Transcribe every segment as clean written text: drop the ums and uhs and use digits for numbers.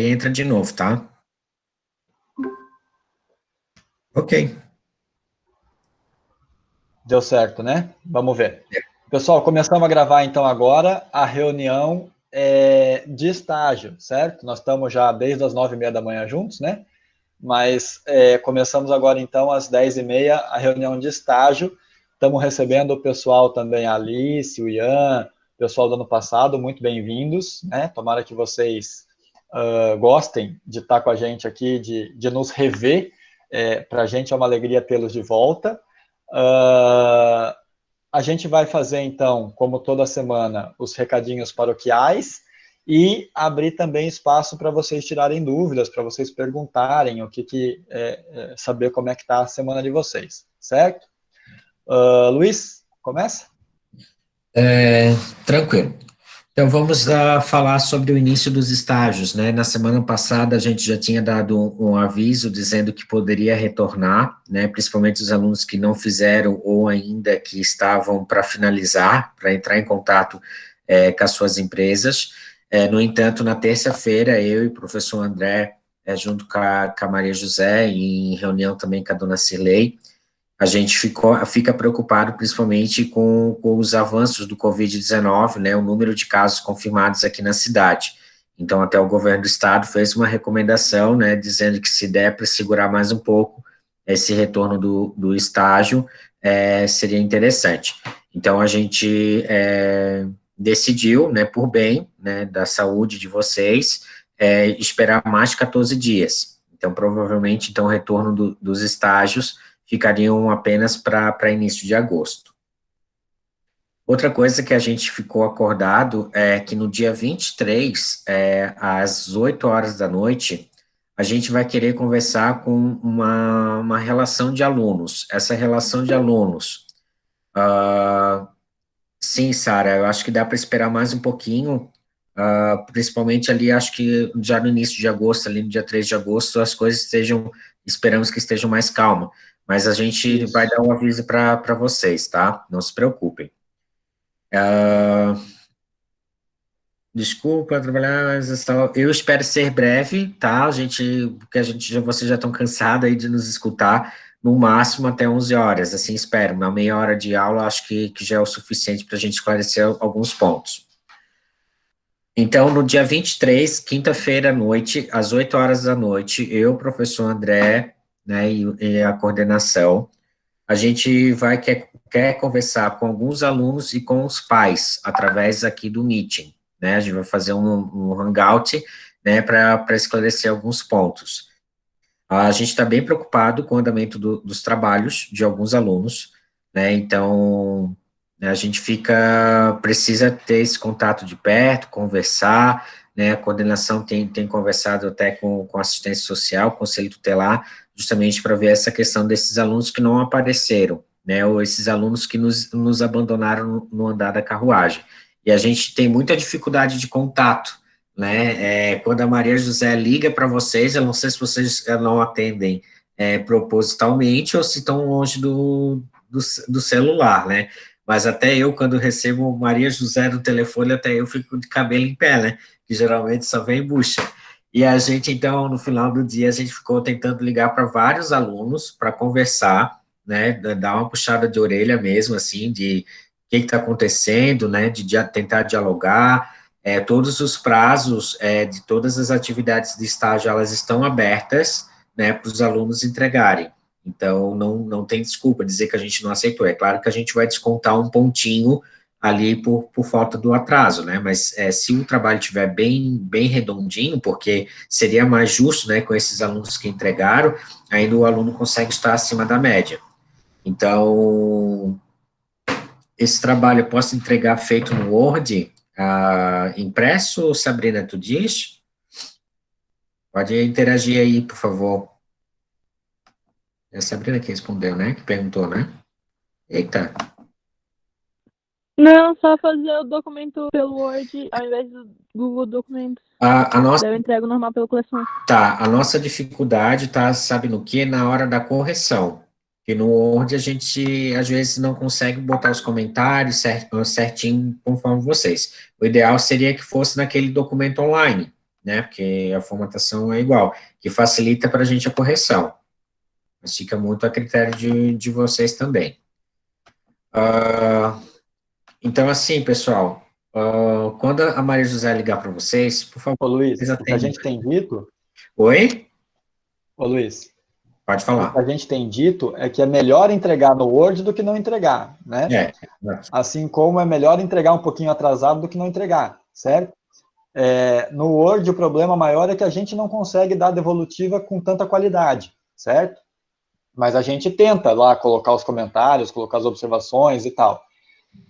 entra de novo, tá? Ok. Deu certo, né? Vamos ver. Pessoal, começamos a gravar então agora a reunião de estágio, certo? Nós estamos já desde as 9h30 da manhã juntos, né? Mas começamos agora então às 10h30 a reunião de estágio. Estamos recebendo o pessoal também, a Alice, o Ian, o pessoal do ano passado, muito bem-vindos, né? Tomara que vocês gostem de estar com a gente aqui, de nos rever. Para a gente é uma alegria tê-los de volta. A gente vai fazer, então, como toda semana, os recadinhos paroquiais e abrir também espaço para vocês tirarem dúvidas, para vocês perguntarem saber como é que está a semana de vocês, certo? Luiz, começa? Tranquilo. Então, vamos falar sobre o início dos estágios, né? Na semana passada, a gente já tinha dado um aviso dizendo que poderia retornar, né? Principalmente os alunos que não fizeram ou ainda que estavam para finalizar, para entrar em contato com as suas empresas. No entanto, na terça-feira, eu e o professor André, junto com a Maria José, em reunião também com a dona Cirlei, a gente fica preocupado principalmente com os avanços do Covid-19, né, o número de casos confirmados aqui na cidade. Então, até o governo do estado fez uma recomendação, né, dizendo que se der para segurar mais um pouco esse retorno do estágio, seria interessante. Então, a gente decidiu, né, por bem, né, da saúde de vocês, esperar mais de 14 dias. Então, provavelmente, então, o retorno dos estágios ficariam apenas para início de agosto. Outra coisa que a gente ficou acordado é que no dia 23, às 8 horas da noite, a gente vai querer conversar com uma relação de alunos. Essa relação de alunos, sim, Sara, eu acho que dá para esperar mais um pouquinho, principalmente ali, acho que já no início de agosto, ali no dia 3 de agosto, as coisas esperamos que estejam mais calmas. Mas a gente vai dar um aviso para vocês, tá? Não se preocupem. Desculpa trabalhar, mas eu espero ser breve, tá? Porque vocês já estão cansados aí de nos escutar, no máximo até 11 horas, assim espero. Uma meia hora de aula acho que já é o suficiente para a gente esclarecer alguns pontos. Então, no dia 23, quinta-feira à noite, às 8 horas da noite, eu, professor André, né, e a coordenação, a gente quer conversar com alguns alunos e com os pais, através aqui do Meeting, né, a gente vai fazer um hangout, né, para esclarecer alguns pontos. A gente está bem preocupado com o andamento dos trabalhos de alguns alunos, né, então, a gente precisa ter esse contato de perto, conversar, né, a coordenação tem conversado até com assistência social, conselho tutelar, justamente para ver essa questão desses alunos que não apareceram, né, ou esses alunos que nos abandonaram no andar da carruagem. E a gente tem muita dificuldade de contato, né, quando a Maria José liga para vocês, eu não sei se vocês não atendem propositalmente ou se estão longe do celular, né, mas até eu, quando recebo Maria José no telefone, até eu fico de cabelo em pé, né, que geralmente só vem bucha. E a gente, então, no final do dia, a gente ficou tentando ligar para vários alunos para conversar, né, dar uma puxada de orelha mesmo, assim, de o que está acontecendo, né, de tentar dialogar. Todos os prazos de todas as atividades de estágio, elas estão abertas, né, para os alunos entregarem. Então, não tem desculpa dizer que a gente não aceitou. É claro que a gente vai descontar um pontinho ali por falta do atraso, né, mas se o trabalho estiver bem redondinho, porque seria mais justo, né, com esses alunos que entregaram, ainda o aluno consegue estar acima da média. Então, esse trabalho eu posso entregar feito no Word, impresso, Sabrina, tu diz? Pode interagir aí, por favor. É a Sabrina que respondeu, né, que perguntou, né? Eita. Não, só fazer o documento pelo Word ao invés do Google Documentos. Daí eu entrego normal pelo coleção. Tá, a nossa dificuldade tá, sabe no quê? Na hora da correção. Porque no Word a gente, às vezes, não consegue botar os comentários certinho conforme vocês. O ideal seria que fosse naquele documento online, né, porque a formatação é igual, que facilita para a gente a correção. Mas fica muito a critério de vocês também. Então, assim, pessoal, quando a Maria José ligar para vocês, por favor, Ô, Luiz, vocês o que a atendam. gente tem dito... Oi? Ô, Luiz, Pode o que a falar. gente tem dito é que é melhor entregar no Word do que não entregar, né? Exato. Assim como é melhor entregar um pouquinho atrasado do que não entregar, certo? No Word, o problema maior é que a gente não consegue dar devolutiva com tanta qualidade, certo? Mas a gente tenta lá colocar os comentários, colocar as observações e tal.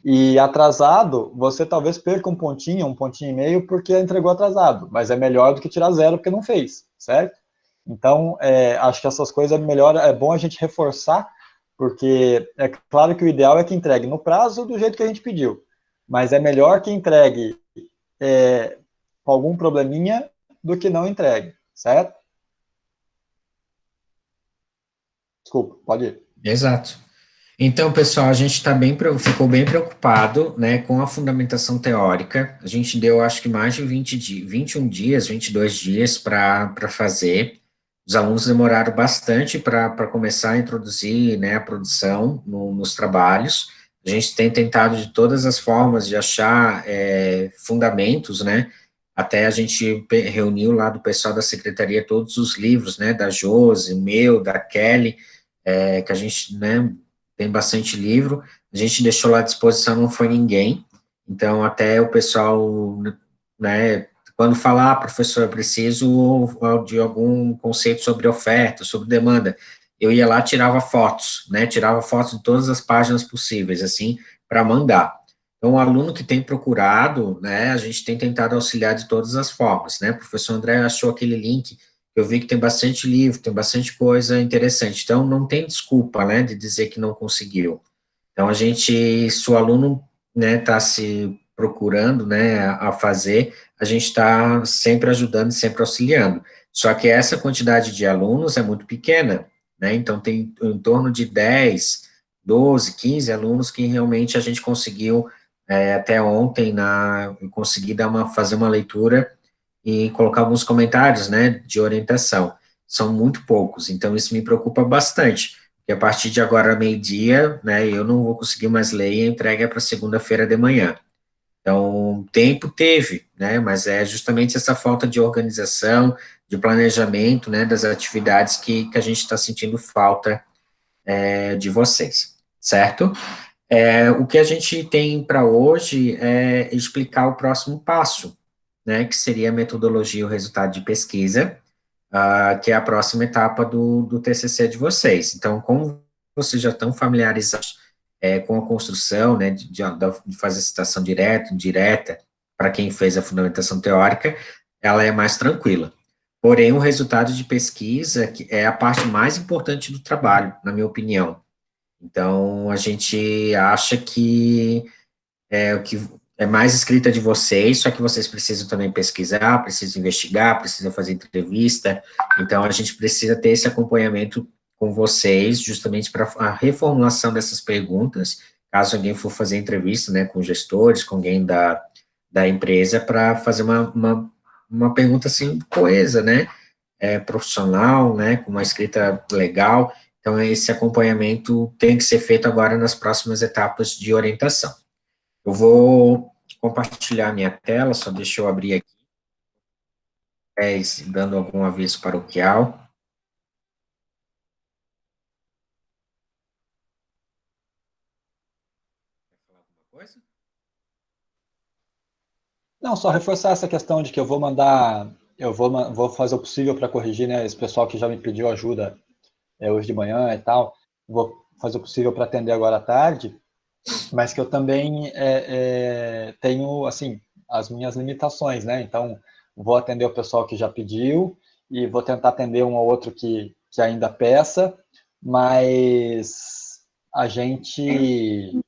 E atrasado, você talvez perca um pontinho e meio, porque entregou atrasado, mas é melhor do que tirar zero porque não fez, certo? Então, acho que essas coisas é bom a gente reforçar, porque é claro que o ideal é que entregue no prazo do jeito que a gente pediu, mas é melhor que entregue com algum probleminha do que não entregue, certo? Desculpa, pode ir. Exato. Então, pessoal, a gente ficou bem preocupado, né, com a fundamentação teórica. A gente deu, acho que mais de 21 dias, 22 dias para fazer. Os alunos demoraram bastante para começar a introduzir, né, a produção nos trabalhos. A gente tem tentado de todas as formas de achar fundamentos, né, até a gente reuniu lá do pessoal da secretaria todos os livros, né, da Josi, meu, da Kelly, que a gente, né, tem bastante livro, a gente deixou lá à disposição, não foi ninguém, então até o pessoal, né, quando falar, professor, eu preciso de algum conceito sobre oferta, sobre demanda, eu ia lá, tirava fotos, né, tirava fotos de todas as páginas possíveis, assim, para mandar. Então, o aluno que tem procurado, né, a gente tem tentado auxiliar de todas as formas, né, o professor André achou aquele link, eu vi que tem bastante livro, tem bastante coisa interessante, então não tem desculpa, né, de dizer que não conseguiu. Então, se o aluno, né, está se procurando, né, a fazer, a gente está sempre ajudando, sempre auxiliando. Só que essa quantidade de alunos é muito pequena, né, então tem em torno de 10, 12, 15 alunos que realmente a gente conseguiu, até ontem, conseguir fazer uma leitura e colocar alguns comentários, né, de orientação. São muito poucos, então isso me preocupa bastante, porque a partir de agora, meio-dia, né, eu não vou conseguir mais ler e a entrega é para segunda-feira de manhã. Então, tempo teve, né, mas é justamente essa falta de organização, de planejamento, né, das atividades que a gente está sentindo falta de vocês, certo? O que a gente tem para hoje é explicar o próximo passo, né, que seria a metodologia e o resultado de pesquisa, que é a próxima etapa do TCC de vocês. Então, como vocês já estão familiarizados com a construção, né, de fazer citação direta, indireta, para quem fez a fundamentação teórica, ela é mais tranquila. Porém, o resultado de pesquisa que é a parte mais importante do trabalho, na minha opinião. Então, a gente acha que o que é mais escrita de vocês, só que vocês precisam também pesquisar, precisam investigar, precisam fazer entrevista, então a gente precisa ter esse acompanhamento com vocês, justamente para a reformulação dessas perguntas, caso alguém for fazer entrevista, né, com gestores, com alguém da empresa, para fazer uma pergunta, assim, coesa, né, profissional, né, com uma escrita legal, então esse acompanhamento tem que ser feito agora nas próximas etapas de orientação. Eu vou compartilhar minha tela, só deixa eu abrir aqui, dando algum aviso paroquial. Alguma coisa? Não, só reforçar essa questão de que eu vou mandar, vou fazer o possível para corrigir, né, esse pessoal que já me pediu ajuda hoje de manhã e tal, vou fazer o possível para atender agora à tarde, mas que eu também tenho, assim, as minhas limitações, né, então vou atender o pessoal que já pediu e vou tentar atender um ou outro que ainda peça, mas a gente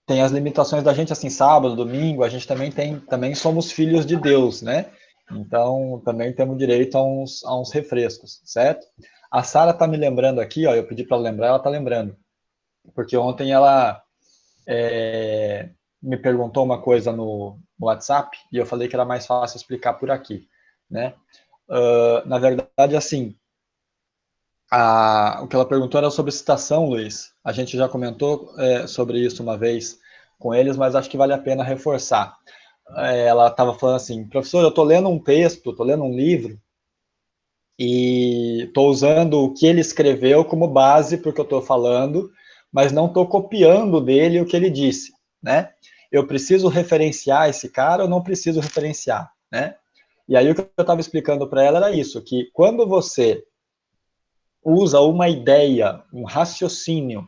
tem as limitações da gente, assim, sábado, domingo, a gente também somos filhos de Deus, né? Então, também temos direito a uns refrescos, certo? A Sara está me lembrando aqui, ó, eu pedi para ela lembrar, ela está lembrando, porque ontem ela me perguntou uma coisa no WhatsApp e eu falei que era mais fácil explicar por aqui, né? Na verdade, assim, o que ela perguntou era sobre citação, Luiz. A gente já comentou sobre isso uma vez com eles, mas acho que vale a pena reforçar. Ela estava falando assim, professor, eu estou lendo um texto, estou lendo um livro, e estou usando o que ele escreveu como base para o que eu estou falando, mas não estou copiando dele o que ele disse, né? Eu preciso referenciar esse cara ou não preciso referenciar, né? E aí o que eu estava explicando para ela era isso, que quando você usa uma ideia, um raciocínio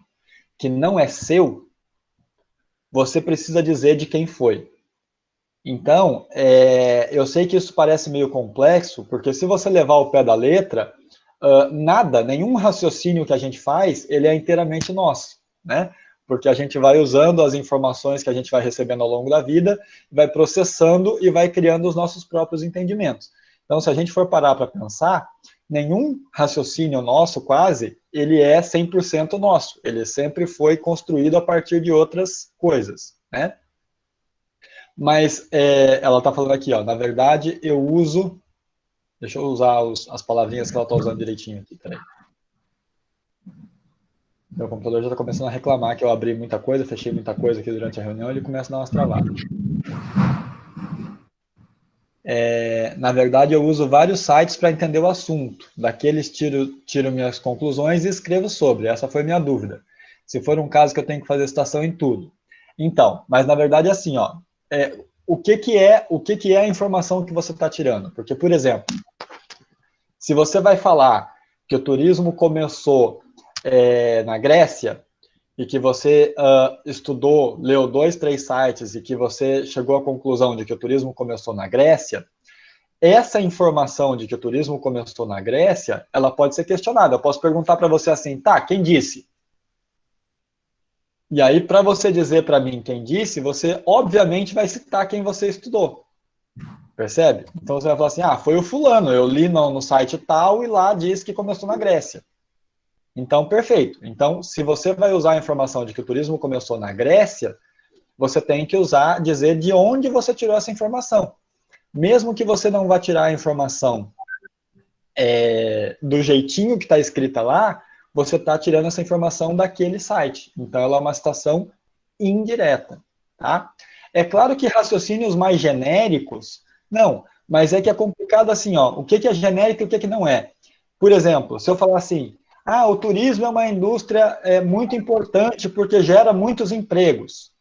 que não é seu, você precisa dizer de quem foi. Então, eu sei que isso parece meio complexo, porque se você levar ao pé da letra, nenhum raciocínio que a gente faz, ele é inteiramente nosso, né? Porque a gente vai usando as informações que a gente vai recebendo ao longo da vida, vai processando e vai criando os nossos próprios entendimentos. Então, se a gente for parar para pensar, nenhum raciocínio nosso, quase, ele é 100% nosso. Ele sempre foi construído a partir de outras coisas, né? Mas ela está falando aqui, ó, na verdade, eu uso... Deixa eu usar as palavrinhas que ela está usando direitinho aqui, peraí. Meu computador já está começando a reclamar que eu abri muita coisa, fechei muita coisa aqui durante a reunião, ele começa a dar umas travadas. Na verdade, eu uso vários sites para entender o assunto. Daqueles tiro minhas conclusões e escrevo sobre. Essa foi minha dúvida. Se for um caso que eu tenho que fazer citação em tudo. Então, mas na verdade é assim, ó. O que é a informação que você está tirando? Porque, por exemplo, se você vai falar que o turismo começou na Grécia e que você estudou, leu 2, 3 sites e que você chegou à conclusão de que o turismo começou na Grécia, essa informação de que o turismo começou na Grécia, ela pode ser questionada. Eu posso perguntar para você assim, tá, quem disse? E aí, para você dizer para mim quem disse, você obviamente vai citar quem você estudou. Percebe? Então você vai falar assim, foi o fulano, eu li no site tal e lá diz que começou na Grécia. Então, perfeito. Então, se você vai usar a informação de que o turismo começou na Grécia, você tem que dizer de onde você tirou essa informação. Mesmo que você não vá tirar a informação do jeitinho que está escrita lá, você está tirando essa informação daquele site. Então, ela é uma citação indireta. Tá? É claro que raciocínios mais genéricos, não, mas é que é complicado assim, ó, o que é genérico e o que não é. Por exemplo, se eu falar assim, o turismo é uma indústria muito importante porque gera muitos empregos.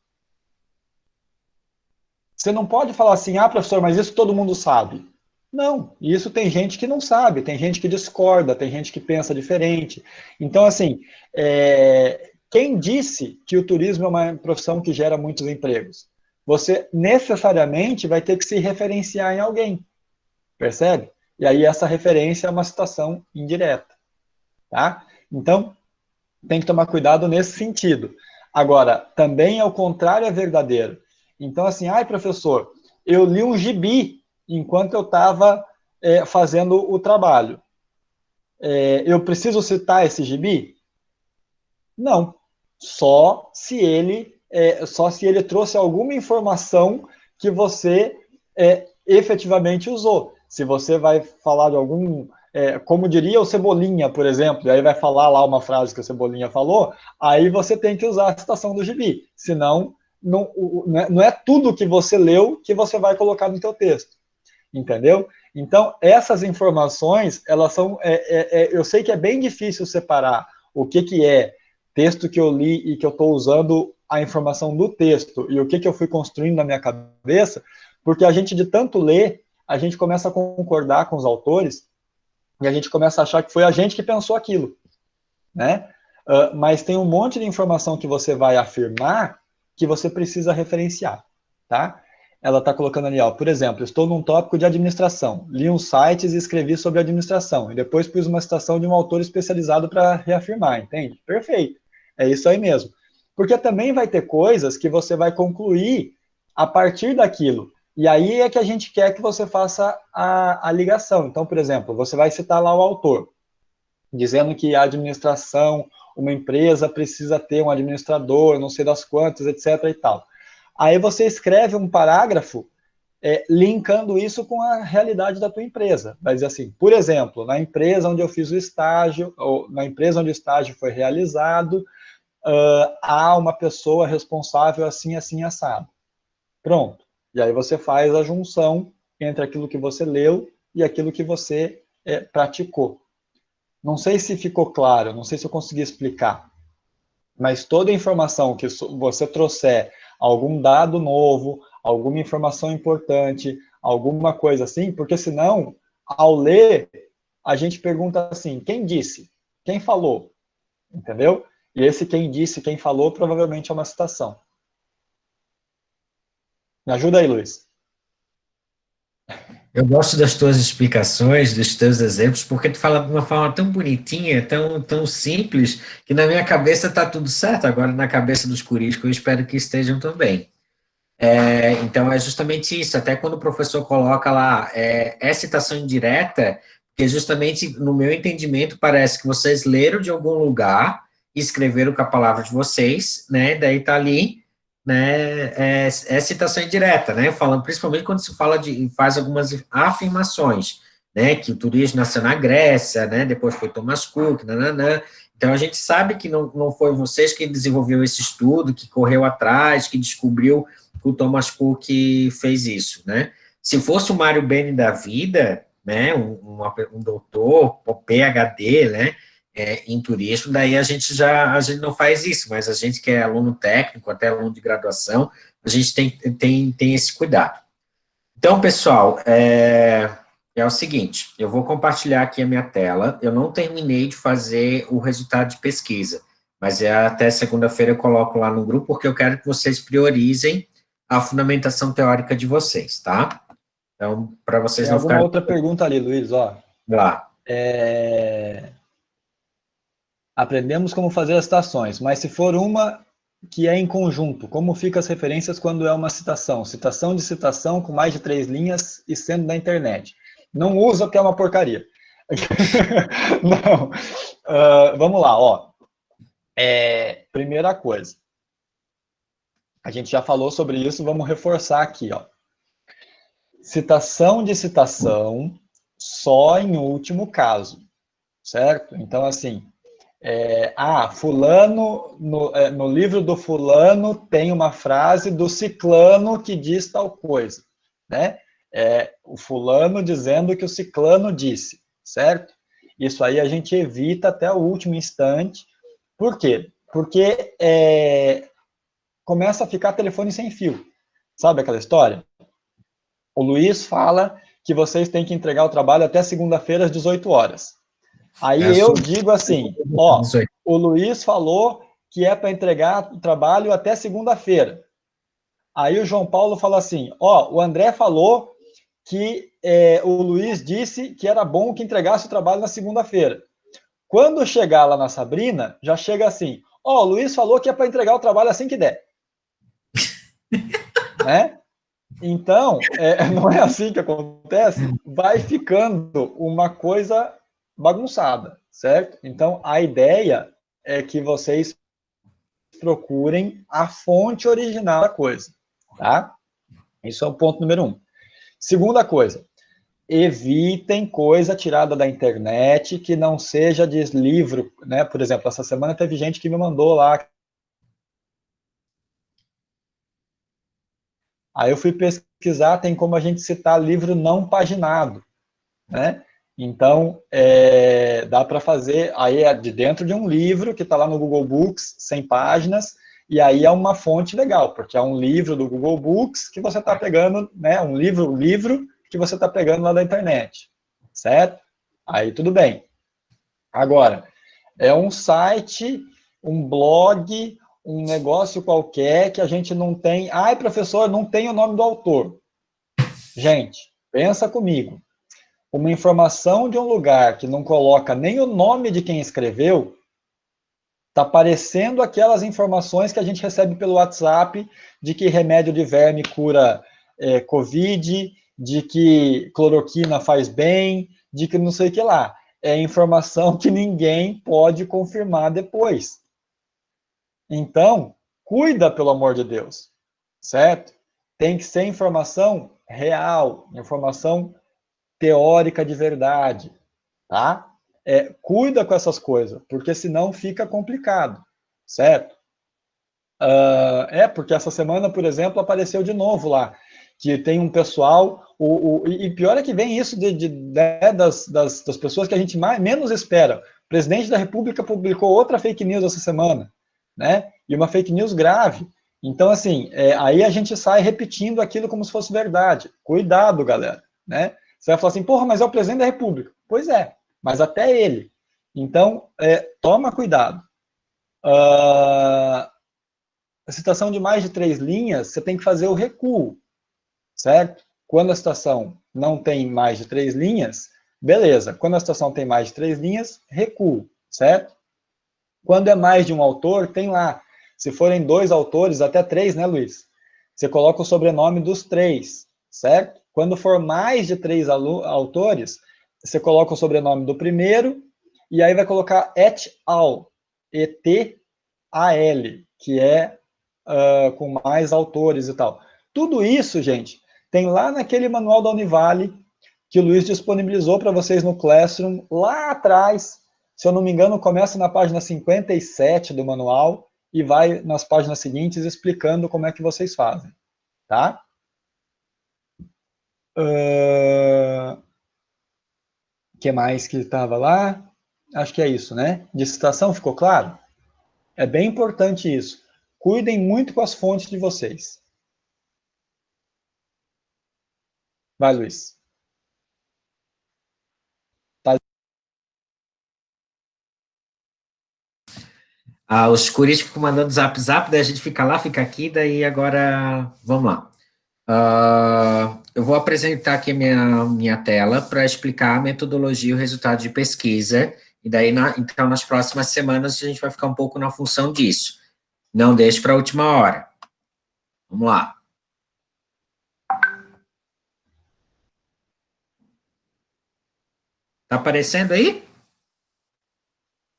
Você não pode falar assim, professor, mas isso todo mundo sabe. Não, isso tem gente que não sabe, tem gente que discorda, tem gente que pensa diferente. Então, assim, quem disse que o turismo é uma profissão que gera muitos empregos? Você necessariamente vai ter que se referenciar em alguém, percebe? E aí essa referência é uma citação indireta. Tá? Então, tem que tomar cuidado nesse sentido. Agora, também ao contrário é verdadeiro. Então, assim, professor, eu li um gibi enquanto eu estava fazendo o trabalho. Eu preciso citar esse gibi? Não. Só se ele trouxe alguma informação que você efetivamente usou. Se você vai falar de algum... como diria o Cebolinha, por exemplo, e aí vai falar lá uma frase que o Cebolinha falou, aí você tem que usar a citação do gibi, senão não é tudo que você leu que você vai colocar no teu texto, entendeu? Então, essas informações, elas são... eu sei que é bem difícil separar o que é texto que eu li e que eu estou usando a informação do texto e o que eu fui construindo na minha cabeça, porque a gente, de tanto ler, a gente começa a concordar com os autores e a gente começa a achar que foi a gente que pensou aquilo, né? Mas tem um monte de informação que você vai afirmar que você precisa referenciar, tá? Ela está colocando ali, ó, por exemplo, estou num tópico de administração, li uns sites e escrevi sobre administração, e depois pus uma citação de um autor especializado para reafirmar, entende? Perfeito, é isso aí mesmo. Porque também vai ter coisas que você vai concluir a partir daquilo, e aí é que a gente quer que você faça a ligação. Então, por exemplo, você vai citar lá o autor, dizendo que a administração, uma empresa precisa ter um administrador, não sei das quantas, etc. e tal. Aí você escreve um parágrafo linkando isso com a realidade da tua empresa. Vai dizer assim, por exemplo, na empresa onde eu fiz o estágio, ou na empresa onde o estágio foi realizado, há uma pessoa responsável assim, assim, assado. Pronto. E aí você faz a junção entre aquilo que você leu e aquilo que você praticou. Não sei se ficou claro, não sei se eu consegui explicar, mas toda informação que você trouxer, algum dado novo, alguma informação importante, alguma coisa assim, porque senão, ao ler, a gente pergunta assim, quem disse? Quem falou? Entendeu? E esse quem disse, quem falou, provavelmente é uma citação. Me ajuda aí, Luiz. Eu gosto das tuas explicações, dos teus exemplos, porque tu fala de uma forma tão bonitinha, tão simples, que na minha cabeça está tudo certo, agora na cabeça dos curis, que eu espero que estejam também. Então, é justamente isso, até quando o professor coloca lá, citação indireta, porque justamente, no meu entendimento, parece que vocês leram de algum lugar, e escreveram com a palavra de vocês, né, daí tá ali, né, citação indireta, né, falando, principalmente quando se fala faz algumas afirmações, né, que o turismo nasceu na Grécia, né, depois foi Thomas Cook, nananã, então a gente sabe que não foi vocês que desenvolveu esse estudo, que correu atrás, que descobriu que o Thomas Cook fez isso, né? Se fosse o Mário Beni da vida, né, um doutor, PhD, né, em turismo, daí a gente não faz isso, mas a gente que é aluno técnico, até aluno de graduação, a gente tem esse cuidado. Então, pessoal, é o seguinte, eu vou compartilhar aqui a minha tela, eu não terminei de fazer o resultado de pesquisa, mas até segunda-feira eu coloco lá no grupo, porque eu quero que vocês priorizem a fundamentação teórica de vocês, tá? Então, para vocês Tem não alguma ficarem... outra pergunta ali, Luiz? Ó, lá. Aprendemos como fazer as citações, mas se for uma que é em conjunto, como ficam as referências quando é uma citação? Citação de citação com mais de 3 linhas e sendo da internet. Não usa porque é uma porcaria. Não. Vamos lá, ó. Primeira coisa. A gente já falou sobre isso, vamos reforçar aqui, ó. Citação de citação só em último caso, certo? Então, assim, fulano, no livro do fulano tem uma frase do ciclano que diz tal coisa, né? O fulano dizendo que o ciclano disse, certo? Isso aí a gente evita até o último instante. Por quê? Porque começa a ficar telefone sem fio. Sabe aquela história? O Luiz fala que vocês têm que entregar o trabalho até segunda-feira às 18 horas. Aí eu digo assim, ó, o Luiz falou que é para entregar o trabalho até segunda-feira. Aí o João Paulo fala assim, ó, o André falou que o Luiz disse que era bom que entregasse o trabalho na segunda-feira. Quando chegar lá na Sabrina, já chega assim, ó, o Luiz falou que é para entregar o trabalho assim que der. Né? Então, não é assim que acontece, vai ficando uma coisa bagunçada, certo? Então, a ideia é que vocês procurem a fonte original da coisa, tá? Isso é o ponto número 1. Segunda coisa, evitem coisa tirada da internet que não seja de livro, né? Por exemplo, essa semana teve gente que me mandou lá. Aí eu fui pesquisar, tem como a gente citar livro não paginado, né? Então, dá para fazer, aí é de dentro de um livro que está lá no Google Books, 100 páginas, e aí é uma fonte legal, porque é um livro do Google Books que você está pegando, né, um livro que você está pegando lá da internet, certo? Aí tudo bem. Agora, é um site, um blog, um negócio qualquer que a gente não tem... Ai, professor, não tem o nome do autor. Gente, pensa comigo. Uma informação de um lugar que não coloca nem o nome de quem escreveu, está parecendo aquelas informações que a gente recebe pelo WhatsApp de que remédio de verme cura Covid, de que cloroquina faz bem, de que não sei o que lá. É informação que ninguém pode confirmar depois. Então, cuida, pelo amor de Deus, certo? Tem que ser informação real, informação teórica de verdade, tá? Cuida com essas coisas, porque senão fica complicado, certo? Porque essa semana, por exemplo, apareceu de novo lá, que tem um pessoal, e pior é que vem isso das pessoas que a gente menos espera. O presidente da República publicou outra fake news essa semana, né? E uma fake news grave. Então, assim, aí a gente sai repetindo aquilo como se fosse verdade. Cuidado, galera, né? Você vai falar assim, porra, mas é o presidente da República. Pois é, mas até ele. Então, toma cuidado. A citação de mais de 3 linhas, você tem que fazer o recuo, certo? Quando a citação não tem mais de 3 linhas, beleza. Quando a citação tem mais de 3 linhas, recuo, certo? Quando é mais de um autor, tem lá. Se forem 2 autores, até 3, né, Luiz? Você coloca o sobrenome dos 3, certo? Quando for mais de 3 autores, você coloca o sobrenome do primeiro, e aí vai colocar et al, E-T-A-L, que é com mais autores e tal. Tudo isso, gente, tem lá naquele manual da Univale, que o Luiz disponibilizou para vocês no Classroom, lá atrás, se eu não me engano, começa na página 57 do manual, e vai nas páginas seguintes explicando como é que vocês fazem, tá? Que mais que estava lá? Acho que é isso, né? De citação, ficou claro? É bem importante isso. Cuidem muito com as fontes de vocês. Vai, Luiz. Tá. Os curis ficam mandando zap, daí a gente fica lá, fica aqui, daí agora, vamos lá. Eu vou apresentar aqui minha tela para explicar a metodologia e o resultado de pesquisa, e daí, então, nas próximas semanas, a gente vai ficar um pouco na função disso. Não deixe para a última hora. Vamos lá. Tá aparecendo aí?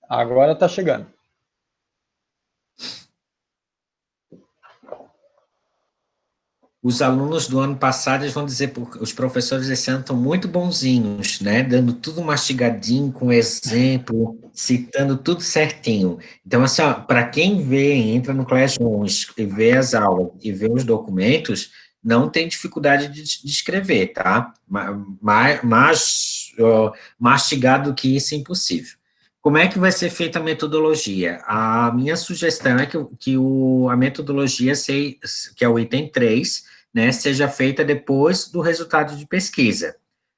Agora está chegando. Os alunos do ano passado, eles vão dizer, os professores esse ano estão muito bonzinhos, né, dando tudo mastigadinho, com exemplo, citando tudo certinho. Então, assim, para quem entra no Classroom e vê as aulas e vê os documentos, não tem dificuldade de escrever, tá? Mas mastigado que isso é impossível. Como é que vai ser feita a metodologia? A minha sugestão é que a metodologia, que é o item 3, né, seja feita depois do resultado de pesquisa,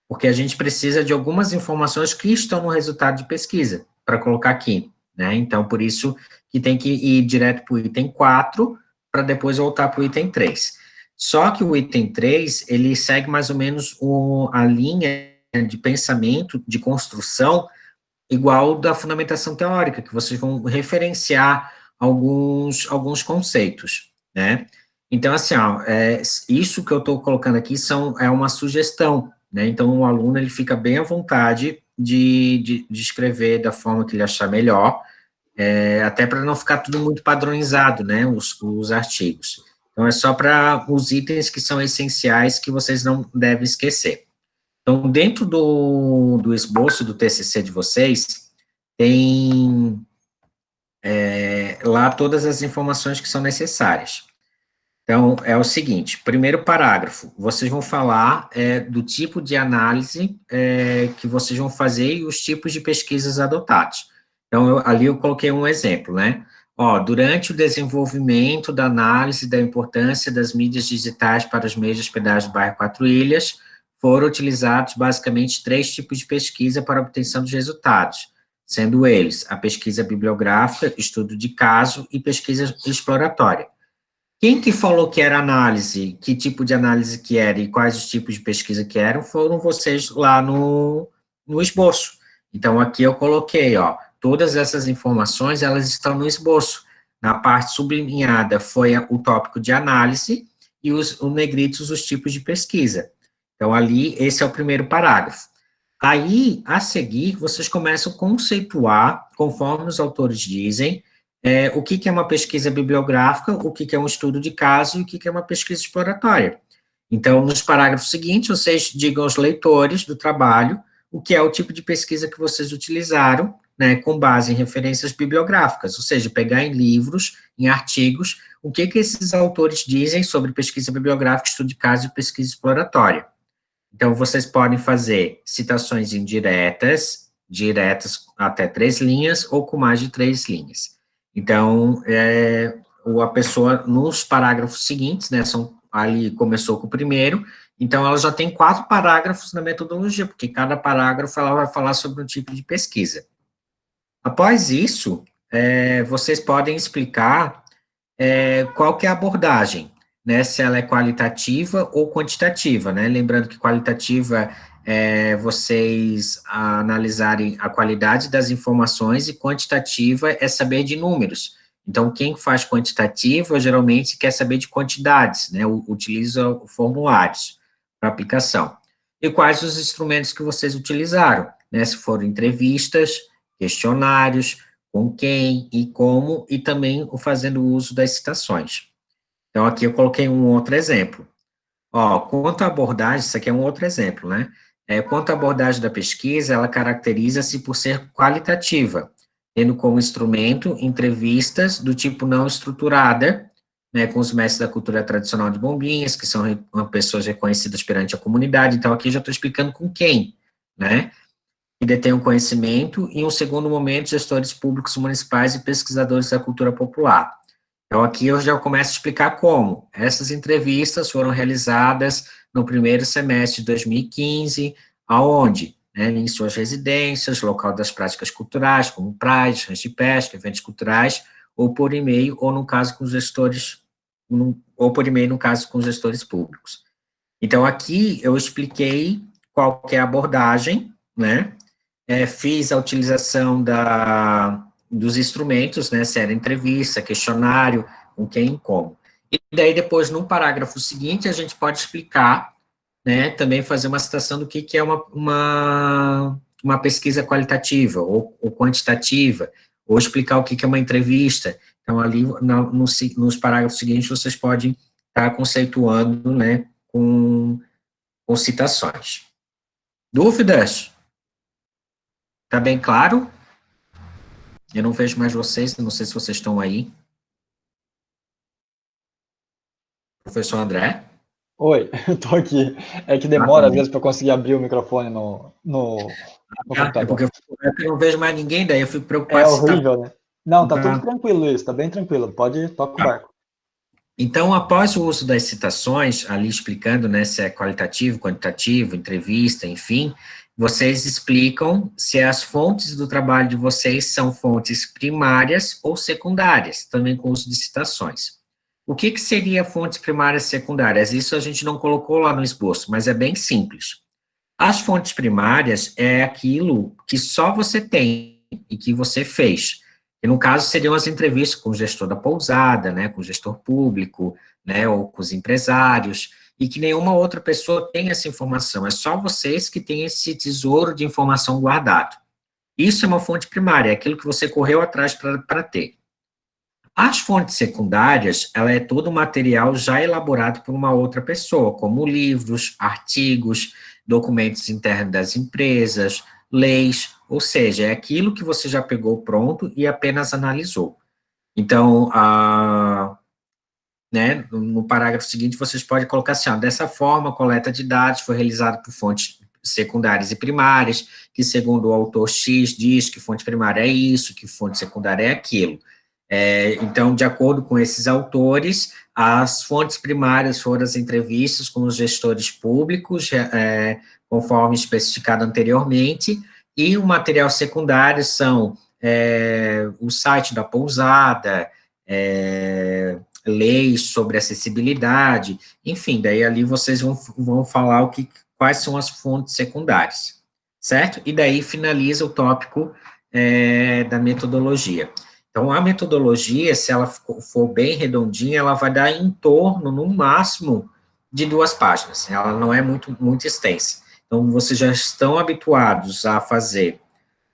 porque a gente precisa de algumas informações que estão no resultado de pesquisa, para colocar aqui, né, então, por isso que tem que ir direto para o item 4, para depois voltar para o item 3. Só que o item 3, ele segue mais ou menos a linha de pensamento, de construção, igual da fundamentação teórica, que vocês vão referenciar alguns conceitos, né? Então, assim, isso que eu estou colocando aqui é uma sugestão, né? Então, o aluno, ele fica bem à vontade de escrever da forma que ele achar melhor, até para não ficar tudo muito padronizado, né, os artigos. Então, é só para os itens que são essenciais que vocês não devem esquecer. Então, dentro do esboço do TCC de vocês, tem lá todas as informações que são necessárias. Então, é o seguinte, primeiro parágrafo, vocês vão falar do tipo de análise que vocês vão fazer e os tipos de pesquisas adotados. Então, ali eu coloquei um exemplo, né? Durante o desenvolvimento da análise da importância das mídias digitais para os meios de hospedagem do bairro Quatro Ilhas, foram utilizados basicamente 3 tipos de pesquisa para a obtenção dos resultados, sendo eles a pesquisa bibliográfica, estudo de caso e pesquisa exploratória. Quem que falou que era análise, que tipo de análise que era e quais os tipos de pesquisa que eram, foram vocês lá no esboço. Então, aqui eu coloquei, todas essas informações, elas estão no esboço. Na parte sublinhada foi o tópico de análise e o negritos, os tipos de pesquisa. Então, ali, esse é o primeiro parágrafo. Aí, a seguir, vocês começam a conceituar, conforme os autores dizem, o que é uma pesquisa bibliográfica, o que é um estudo de caso e o que é uma pesquisa exploratória. Então, nos parágrafos seguintes, vocês digam aos leitores do trabalho o que é o tipo de pesquisa que vocês utilizaram, né, com base em referências bibliográficas, ou seja, pegar em livros, em artigos, o que esses autores dizem sobre pesquisa bibliográfica, estudo de caso e pesquisa exploratória. Então, vocês podem fazer citações indiretas, diretas até 3 linhas, ou com mais de 3 linhas. Então, a pessoa, nos parágrafos seguintes, né, ali começou com o primeiro, então ela já tem 4 parágrafos na metodologia, porque cada parágrafo ela vai falar sobre um tipo de pesquisa. Após isso, vocês podem explicar qual que é a abordagem, né, se ela é qualitativa ou quantitativa, né, lembrando que qualitativa é vocês analisarem a qualidade das informações e quantitativa é saber de números. Então, quem faz quantitativa, geralmente, quer saber de quantidades, né, utiliza formulários para aplicação. E quais os instrumentos que vocês utilizaram, né, se foram entrevistas, questionários, com quem e como, e também fazendo uso das citações. Então, aqui eu coloquei um outro exemplo. Quanto à abordagem, isso aqui é um outro exemplo, né? Quanto à abordagem da pesquisa, ela caracteriza-se por ser qualitativa, tendo como instrumento entrevistas do tipo não estruturada, né, com os mestres da cultura tradicional de Bombinhas, que são pessoas reconhecidas perante a comunidade. Então, aqui eu já estou explicando com quem, né? Que detêm conhecimento, e, em um segundo momento, gestores públicos municipais e pesquisadores da cultura popular. Então, aqui eu já começo a explicar como. Essas entrevistas foram realizadas no primeiro semestre de 2015, aonde? Né, em suas residências, local das práticas culturais, como praias, ranchos de pesca, eventos culturais, ou por e-mail, ou no caso com gestores, ou por e-mail, no caso com gestores públicos. Então, aqui eu expliquei qual que é a abordagem, né, fiz a utilização dos instrumentos, né, se era entrevista, questionário, com quem e como. E daí, depois, no parágrafo seguinte, a gente pode explicar, né, também fazer uma citação do que é uma pesquisa qualitativa ou quantitativa, ou explicar o que é uma entrevista. Então, ali, nos parágrafos seguintes, vocês podem estar conceituando, né, com citações. Dúvidas? Tá bem claro? Eu não vejo mais vocês, não sei se vocês estão aí. Professor André? Oi, eu tô aqui. É que demora, às vezes, para conseguir abrir o microfone no computador. É porque eu não vejo mais ninguém, daí eu fico preocupado. É horrível, né? Não, tá Tá. tudo tranquilo, Luiz, tá bem tranquilo. Pode tocar o barco. Então, após o uso das citações, ali explicando, né, se é qualitativo, quantitativo, entrevista, enfim, vocês explicam se as fontes do trabalho de vocês são fontes primárias ou secundárias, também com uso de citações. O que seria fontes primárias e secundárias? Isso a gente não colocou lá no esboço, mas é bem simples. As fontes primárias é aquilo que só você tem e que você fez. E, no caso, seriam as entrevistas com o gestor da pousada, né, com o gestor público, né, ou com os empresários, e que nenhuma outra pessoa tem essa informação, é só vocês que têm esse tesouro de informação guardado. Isso é uma fonte primária, é aquilo que você correu atrás para ter. As fontes secundárias, ela é todo material já elaborado por uma outra pessoa, como livros, artigos, documentos internos das empresas, leis, ou seja, é aquilo que você já pegou pronto e apenas analisou. Então, né, no parágrafo seguinte, vocês podem colocar assim, dessa forma, a coleta de dados foi realizada por fontes secundárias e primárias, que segundo o autor X diz que fonte primária é isso, que fonte secundária é aquilo. Então, de acordo com esses autores, as fontes primárias foram as entrevistas com os gestores públicos, conforme especificado anteriormente, e o material secundário são o site da pousada, leis sobre acessibilidade, enfim, daí ali vocês vão falar quais são as fontes secundárias, certo? E daí finaliza o tópico da metodologia. Então, a metodologia, se ela for bem redondinha, ela vai dar em torno, no máximo, de 2 páginas. Ela não é muito extensa. Então, vocês já estão habituados a fazer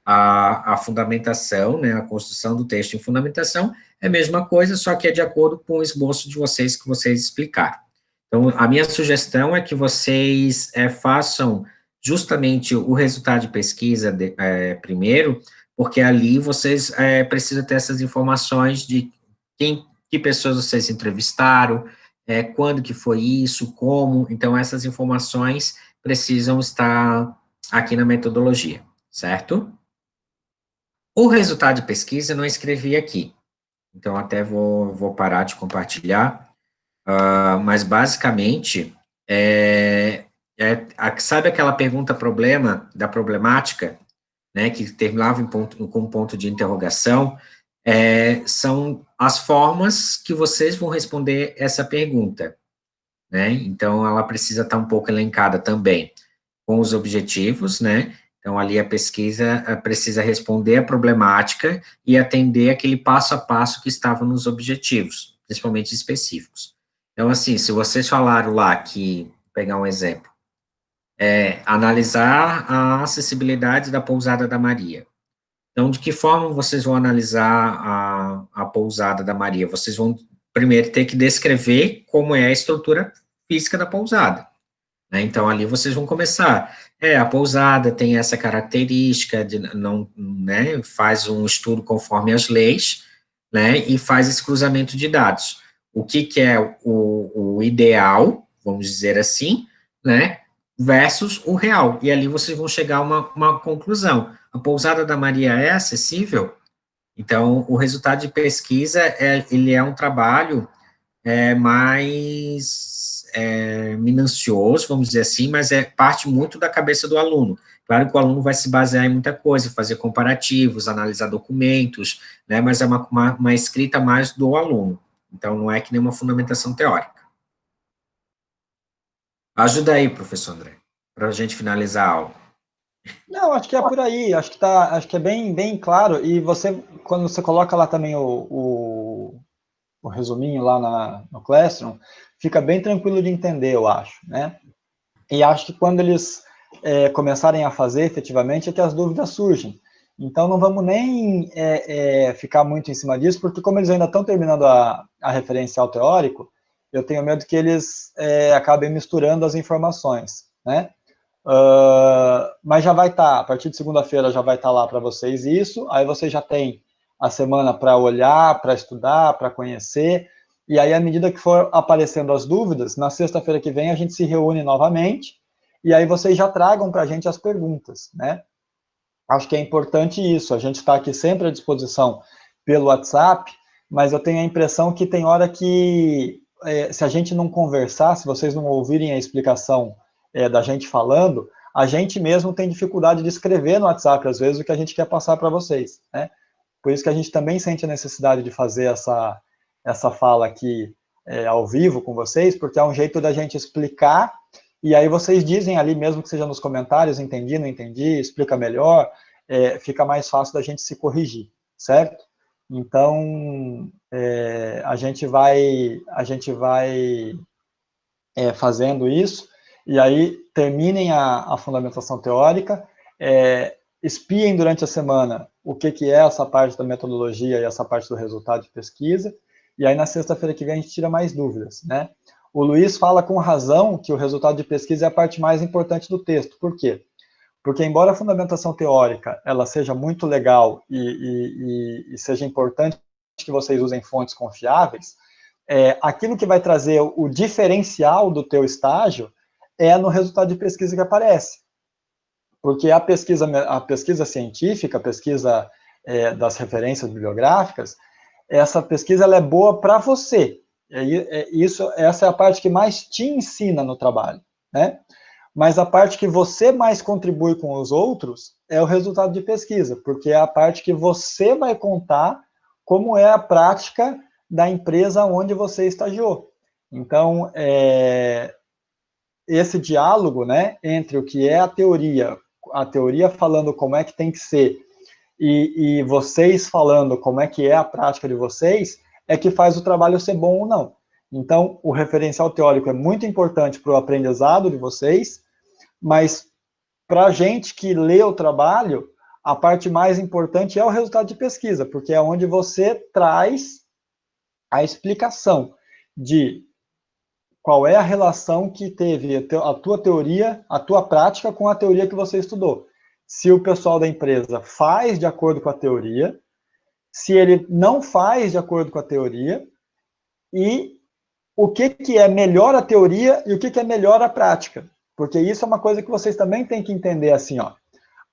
A fundamentação, né, a construção do texto em fundamentação é a mesma coisa, só que é de acordo com o esboço de vocês que vocês explicaram. Então, a minha sugestão é que vocês façam justamente o resultado de pesquisa primeiro, porque ali vocês precisam ter essas informações de que pessoas vocês entrevistaram, quando que foi isso, como, então essas informações precisam estar aqui na metodologia, certo? O resultado de pesquisa eu não escrevi aqui, então até vou parar de compartilhar, mas basicamente, sabe aquela pergunta problema, da problemática, né, que terminava com um ponto de interrogação, são as formas que vocês vão responder essa pergunta, né, então ela precisa estar um pouco elencada também, com os objetivos, né, então ali a pesquisa precisa responder a problemática e atender aquele passo a passo que estava nos objetivos, principalmente específicos. Então, assim, se vocês falaram lá que, vou pegar um exemplo, analisar a acessibilidade da pousada da Maria. Então, de que forma vocês vão analisar a pousada da Maria? Vocês vão primeiro ter que descrever como é a estrutura física da pousada, né? Então, ali vocês vão começar. A pousada tem essa característica de não, né, faz um estudo conforme as leis, né, e faz esse cruzamento de dados. O que é o ideal, vamos dizer assim, né, versus o real. E ali vocês vão chegar a uma conclusão. A pousada da Maria é acessível? Então, o resultado de pesquisa, ele é um trabalho mais minucioso, vamos dizer assim, mas parte muito da cabeça do aluno. Claro que o aluno vai se basear em muita coisa, fazer comparativos, analisar documentos, né, mas é uma escrita mais do aluno. Então, não é que nem uma fundamentação teórica. Ajuda aí, professor André, para a gente finalizar a aula. Não, acho que é por aí, acho que é bem claro, e quando você coloca lá também o resuminho lá no Classroom, fica bem tranquilo de entender, eu acho, né? E acho que quando eles começarem a fazer, efetivamente, é que as dúvidas surgem. Então, não vamos nem ficar muito em cima disso, porque como eles ainda estão terminando a referencial teórico, eu tenho medo que eles acabem misturando as informações, né? Mas já vai estar, a partir de segunda-feira já vai estar lá para vocês isso, aí vocês já têm a semana para olhar, para estudar, para conhecer, e aí à medida que for aparecendo as dúvidas, na sexta-feira que vem a gente se reúne novamente, e aí vocês já tragam para a gente as perguntas, né? Acho que é importante isso, a gente está aqui sempre à disposição pelo WhatsApp, mas eu tenho a impressão que tem hora que, se a gente não conversar, se vocês não ouvirem a explicação da gente falando, a gente mesmo tem dificuldade de escrever no WhatsApp, às vezes, o que a gente quer passar para vocês, né? Por isso que a gente também sente a necessidade de fazer essa fala aqui ao vivo com vocês, porque é um jeito da gente explicar, e aí vocês dizem ali, mesmo que seja nos comentários, entendi, não entendi, explica melhor, fica mais fácil da gente se corrigir, certo? Então, a gente vai fazendo isso, e aí terminem a fundamentação teórica, espiem durante a semana o que é essa parte da metodologia e essa parte do resultado de pesquisa, e aí na sexta-feira que vem a gente tira mais dúvidas, né? O Luiz fala com razão que o resultado de pesquisa é a parte mais importante do texto. Por quê? Porque embora a fundamentação teórica ela seja muito legal e seja importante que vocês usem fontes confiáveis, aquilo que vai trazer o diferencial do teu estágio é no resultado de pesquisa que aparece. Porque a pesquisa científica, a pesquisa das bibliográficas, essa pesquisa ela é boa para você. Essa é a parte que mais te ensina no trabalho, né? Mas a parte que você mais contribui com os outros é o resultado de pesquisa, porque é a parte que você vai contar como é a prática da empresa onde você estagiou. Então, esse diálogo, né, entre o que é a teoria falando como é que tem que ser, e vocês falando como é que é a prática de vocês, é que faz o trabalho ser bom ou não. Então, o referencial teórico é muito importante para o aprendizado de vocês, mas para a gente que lê o trabalho, a parte mais importante é o resultado de pesquisa, porque é onde você traz a explicação de qual é a relação que teve a tua teoria, a tua prática com a teoria que você estudou. Se o pessoal da empresa faz de acordo com a teoria, se ele não faz de acordo com a teoria, e o que é melhor a teoria e o que é melhor a prática. Porque isso é uma coisa que vocês também têm que entender assim, ó.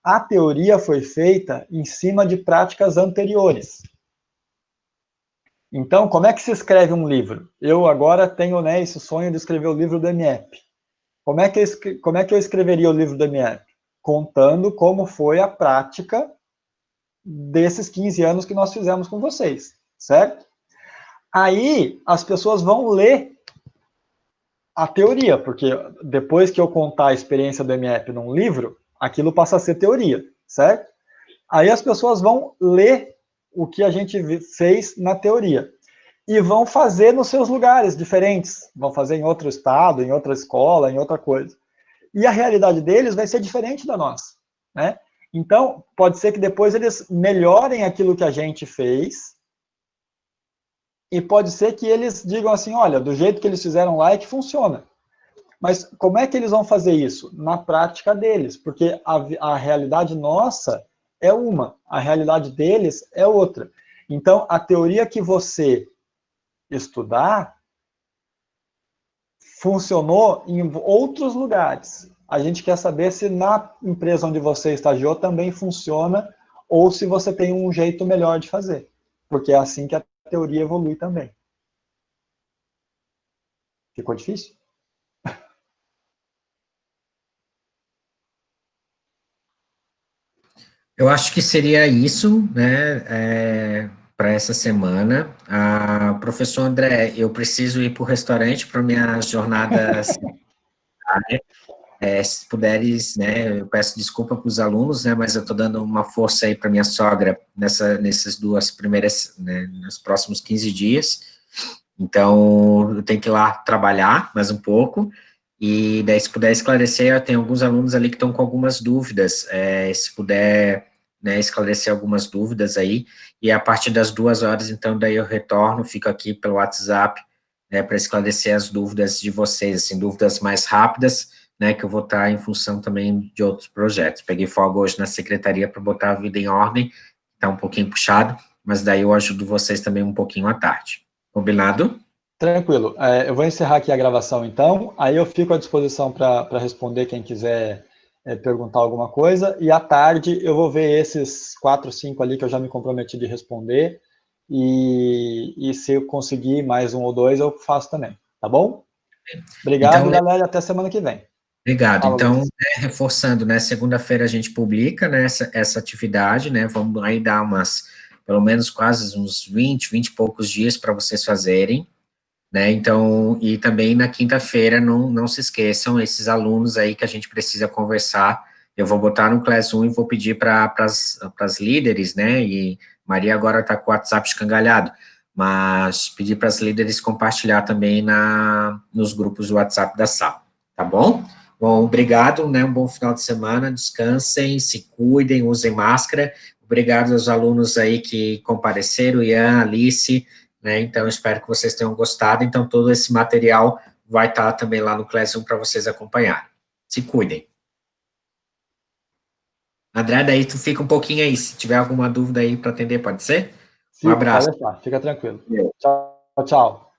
A teoria foi feita em cima de práticas anteriores. Então, como é que se escreve um livro? Eu agora tenho, né, esse sonho de escrever o livro do MEP. Como é que eu escreveria o livro do MEP? Contando como foi a prática desses 15 anos que nós fizemos com vocês, certo? Aí, as pessoas vão ler a teoria, porque depois que eu contar a experiência do MEP num livro, aquilo passa a ser teoria, certo? Aí as pessoas vão ler o que a gente fez na teoria e vão fazer nos seus lugares diferentes, vão fazer em outro estado, em outra escola, em outra coisa. E a realidade deles vai ser diferente da nossa, né? Então, pode ser que depois eles melhorem aquilo que a gente fez, e pode ser que eles digam assim, olha, do jeito que eles fizeram lá é que funciona. Mas como é que eles vão fazer isso? Na prática deles, porque a realidade nossa é uma, a realidade deles é outra. Então, a teoria que você estudar funcionou em outros lugares. A gente quer saber se na empresa onde você estagiou também funciona ou se você tem um jeito melhor de fazer. Porque é assim que a teoria evolui também. Ficou difícil? Eu acho que seria isso, né, para essa semana. Professor André, eu preciso ir para o restaurante para minha jornada. Se puderes, né, eu peço desculpa para os alunos, né, mas eu estou dando uma força aí para minha sogra nessas duas primeiras, né, nos próximos 15 dias. Então, eu tenho que ir lá trabalhar mais um pouco, e daí, se puder esclarecer, eu tenho alguns alunos ali que estão com algumas dúvidas, se puder, né, esclarecer algumas dúvidas aí, e a partir das 2 horas, então, daí eu retorno, fico aqui pelo WhatsApp, né, para esclarecer as dúvidas de vocês, assim, dúvidas mais rápidas, né, que eu vou estar em função também de outros projetos. Peguei folga hoje na secretaria para botar a vida em ordem, está um pouquinho puxado, mas daí eu ajudo vocês também um pouquinho à tarde. Combinado? Tranquilo. Eu vou encerrar aqui a gravação, então. Aí eu fico à disposição para responder quem quiser perguntar alguma coisa. E à tarde eu vou ver esses 4, 5 ali que eu já me comprometi de responder. E se eu conseguir mais 1 ou 2, eu faço também. Tá bom? Obrigado, Então, galera. Até semana que vem. obrigado. Fala, Então, Luiz. reforçando, né, segunda-feira a gente publica, né, essa atividade, né, vamos aí dar pelo menos quase uns 20 e poucos dias para vocês fazerem, né, então, e também na quinta-feira, não se esqueçam, esses alunos aí que a gente precisa conversar, eu vou botar no Classroom e vou pedir para as líderes, né, e Maria agora está com o WhatsApp escangalhado, mas pedir para as líderes compartilhar também nos grupos do WhatsApp da sala, tá bom? Bom, obrigado, né, um bom final de semana, descansem, se cuidem, usem máscara, obrigado aos alunos aí que compareceram, Ian, Alice, né, então espero que vocês tenham gostado, então todo esse material vai estar também lá no Classroom para vocês acompanharem. Se cuidem. André, daí tu fica um pouquinho aí, se tiver alguma dúvida aí para atender, pode ser? Um Fico, pode abraço. deixar. Fica tranquilo. Tchau, tchau.